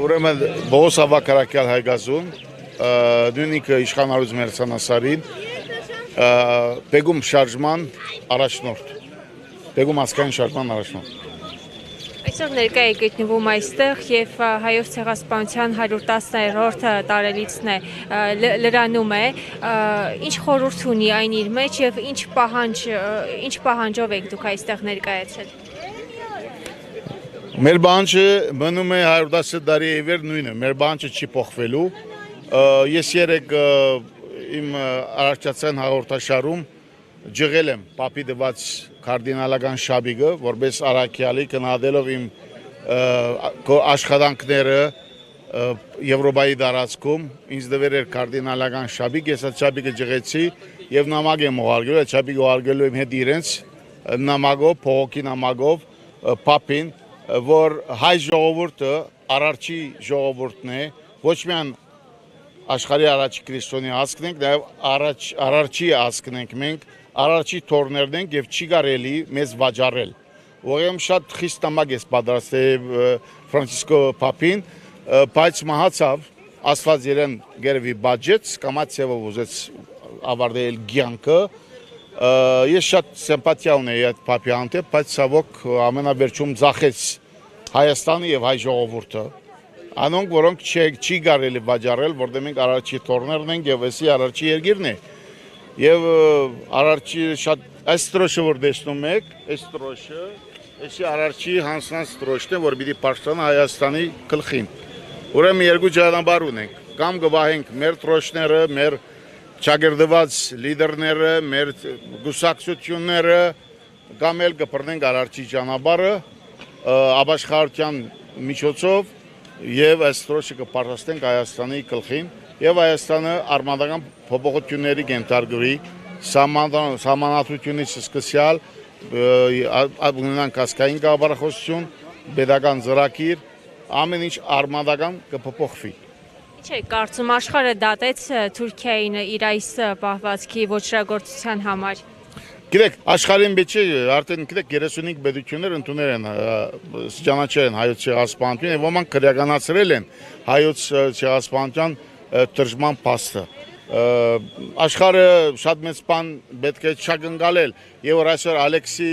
ուրեմն Բողոս Ավակարակյալ Հայգազուն, նույնիկ իշխանարույց մերձանասարին, Բեգում շարժման առաջնորդ, Բեգում ասկային շարժման առաջնորդ։ Այսօր ներկա է գտնվում այստեղ եւ հայոց ցեղասպանության 110-րդ տարելիցն է լրանում է, ինչ խորհուրդ ունի այն իր մեջ եւ ինչ պահանջով եք դուք այստեղ ներկայացել։ Մեր բանջը մնում է 110 տարի է վեր նույնը, մեր բանջը չի փոխվելու։ Ես երեք իմ առաջացան հաղորդաշարում ջղել եմ պապի դված կարդինալական շաբիգը, որպես առաքյալի կնահատելով իմ աշխատանքները Եվրոպայի տարածքում, ինձ դվեր էր կարդինալական շաբիգ, ես այդ շաբիգը ջղեցի եւ նամակ եմ ուղարկել, այդ շաբիգը ուղարկելու եմ հետ իրենց նամակով, փողոքի նամակով պապին, որ հայ ժողովուրդը արարչի ժողովուրդն է, ոչ միայն աշխարհի առաջի քրիստոնյա ազգն ենք, նաեւ արարչի ազգն ենք մենք, արարչի թորներն ենք եւ չի կարելի մեզ վաճառել։ Ուրեմն շատ խիստ նամակ ես պատրաստել Ֆրանցիսկո Պապին, բայց մահացավ, Աստված իրեն գերվի բաժեց, կամացեվով ուզեց ավարտել կյանքը։ Ես շատ սիմպաթիա ունեի այդ Պապի հանդեպ, բայց ցավոք ամենավերջում ձախեց Հայաստանը եւ հայ ժողովուրդը։ Անոնք, որոնք չի կարելի վաճառել, որտեղ մենք արարչի թորներն ենք եւ էսի արարչի երկիրն է։ Եվ արարչի շատ այս տրոշը որ տեսնում եք, այս տրոշը, էսի արարչի հանցնած տրոշն է, որ պիտի պաշտպանի Հայաստանի գլխին։ Ուրեմն երկու ճանապարհ ունենք, կամ կվահենք մեր տրոշները, մեր ճագերդված լիդերները, մեր գուսակցությունները, կամ էլ կբռնենք արարչի ճանապարհը ապաշխարության միջոցով եւ այս տրոշը կպարտաստենք Հայաստանի գլխին եւ Հայաստանը արմատական փոփոխությունների կենթարկվի սահմանադրությունից սկսյալ ունենան կասկային գաղափարախոսություն, pedagogan ծրագիր, ամեն ինչ արմատական կփոփոխվի։ Ինչ է կարծում աշխարհը դատեց Թուրքիային իր այս պահվածքի ոչրագործության համար։ Գիտեք, աշխարհին մեջ արդեն գիտեք 35 պետություններ ընդունել են ճանաչել են հայոց ցեղասպանությունը եւ ոմանք քրեականացրել են հայոց ցեղասպանության թրջման փաստը։ Աշխարհը շատ մեծ բան պետք է չակնկալել եւ որ այսօր Ալեքսի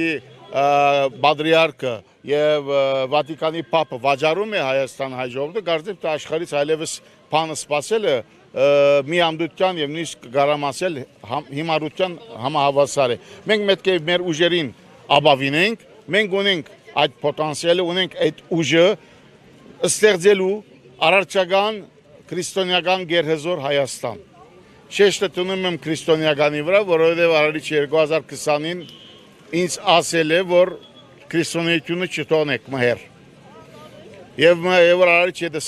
Պատրիարքը եւ Վատիկանի Պապը վաճառում է Հայաստան հայ ժողովուրդը, կարծեմ թե աշխարհից այլևս բանը սпасելը մի ամդության եւ նույնիսկ գարամասել հիմարության համահավասար է։ Մենք պետք է մեր ուժերին ապավինենք, մենք ունենք այդ պոտենցիալը, ունենք այդ ուժը ստեղծելու առարչական քրիստոնեական գերհզոր Հայաստան։ Շեշտը տնում եմ քրիստոնեականի վրա, որովհետև Արարիչ 2020-ին ինձ ասել է, որ քրիստոնեությունը չթողնեք մհեր։ Եվ որ Արարիչ հետ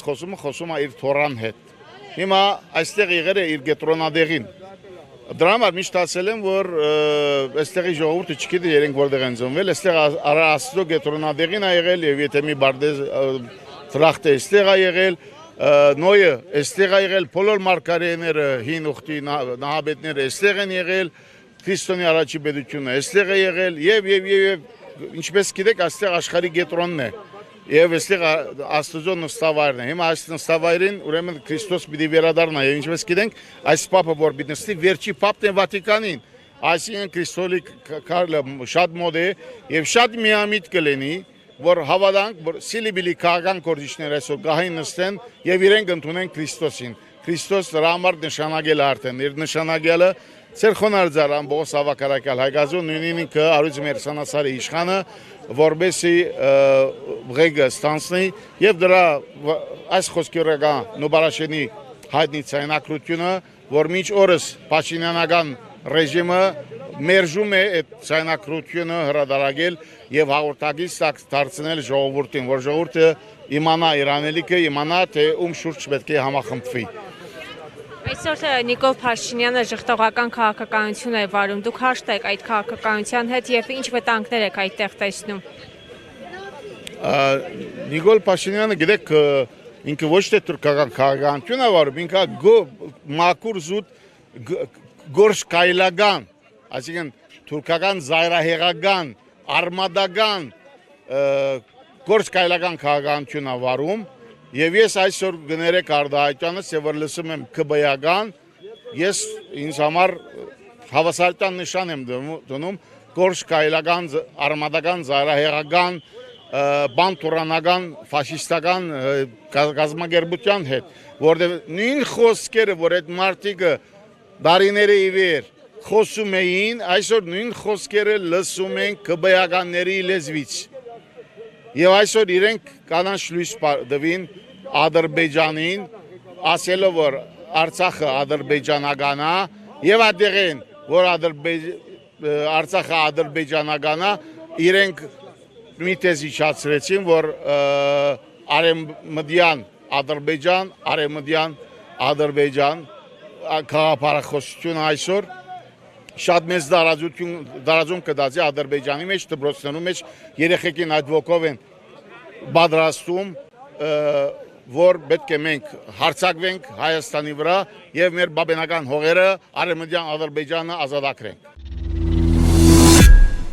խոսում է իր թորան հետ։ Հիմա այստեղ եղել է իր գետրոնադեղին։ Դրա համար միշտ ասել եմ, որ այստեղի ժողովուրդը չգիտի երենք որտեղ են ծնվել, այստեղ Աստծո գետրոնադեղին է եղել եւ եթե մի բարդեզ թրախտը այստեղ է եղել, Նոյը այստեղ է եղել, բոլոր մարգարեները, հին ուխտի նահաբետները այստեղ են եղել, քրիստոնյա առաջի պետությունը այստեղ է եղել եւ ինչպես գիտեք, այստեղ աշխարհի գետրոնն է եւ այստեղ Աստծո նստավայրն է։ Հիմա այս նստավայրին ուրեմն Քրիստոս պիտի վերադառնա եւ ինչպես գիտենք, այս Պապը որ պիտի նստի, վերջի Պապն է Վատիկանին, այսինքն Քրիստոլիկ Կարլը շատ մոդ է եւ շատ միամիտ կլինի, որ հավատանք, որ սիլիբիլի քաղաքական կորձիչները այսօր գահին նստեն եւ իրենք ընդունեն Քրիստոսին։ Քրիստոս դրա համար նշանակել արդեն, իր նշանակելը Ձեր խոնարհձարան Բողոս Ավակարակյալ Հայգազուն նույնիսկ Արույց Մերձանասարի իշխանը որբեսի ղեկը ստանցնի եւ դրա այս խոսքերական Նոբարաշենի հայտնի ցայնակրությունը, որ մինչ օրս Փաշինյանական ռեժիմը մերժում է այդ ցայնակրությունը հրադարագել եւ հաղորդակից դարձնել ժողովրդին, որ ժողովուրդը իմանա իրանելիքը, իմանա թե ում շուրջ պետք է համախմբվի։ Այսօր Նիկոլ Փաշինյանը ժխտողական քաղաքականություն է վարում, դուք հաշտ եք այդ քաղաքականության հետ եւ ինչ վտանգներ եք այդտեղ տեսնում։ Նիկոլ Փաշինյանը գիտեք ինքը ոչ թե թուրքական քաղաքականություն է վարում, ինքը մաքուր զուտ գորշ կայլական, այսինքն թուրքական զայրահեղական, արմադական գորշ կայլական քաղաքականություն է վարում Եվ ես այսօր գներեք Արտահայտյանս եւ որ լսում եմ ԿԲ-ական, ես ինձ համար հավասարության նշան եմ դնում Գորշ կայլական արմատական զարահեղական բանտուրանական ֆաշիստական գազագերբության հետ, որտեղ նույն խոսքերը, որ այդ մարտիկը դարիների ի վեր խոսում էին, այսօր նույն խոսքերը լսում են ԿԲ-ականների լեզվից։ Եվ այսօր իրենք կանանչ լույս դվին Ադրբեջանին, ասելով որ Արցախը ադրբեջանական է, եւ այդտեղին որ Արցախը ադրբեջանական է, իրենք մի տեզ իջացրեցին, որ արևմտյան Ադրբեջան, արևմտյան Ադրբեջան քաղաքապարախոսությունը այսօր շատ մեծ դարաձուն կդածի Ադրբեջանի մեջ, դպրոցներում մեջ երեխեքին այդ ոգով են պատրաստում, որ պետք է մենք հարձակվենք Հայաստանի վրա եւ մեր բաբենական հողերը արևմտյան Ադրբեջանը ազատագրենք։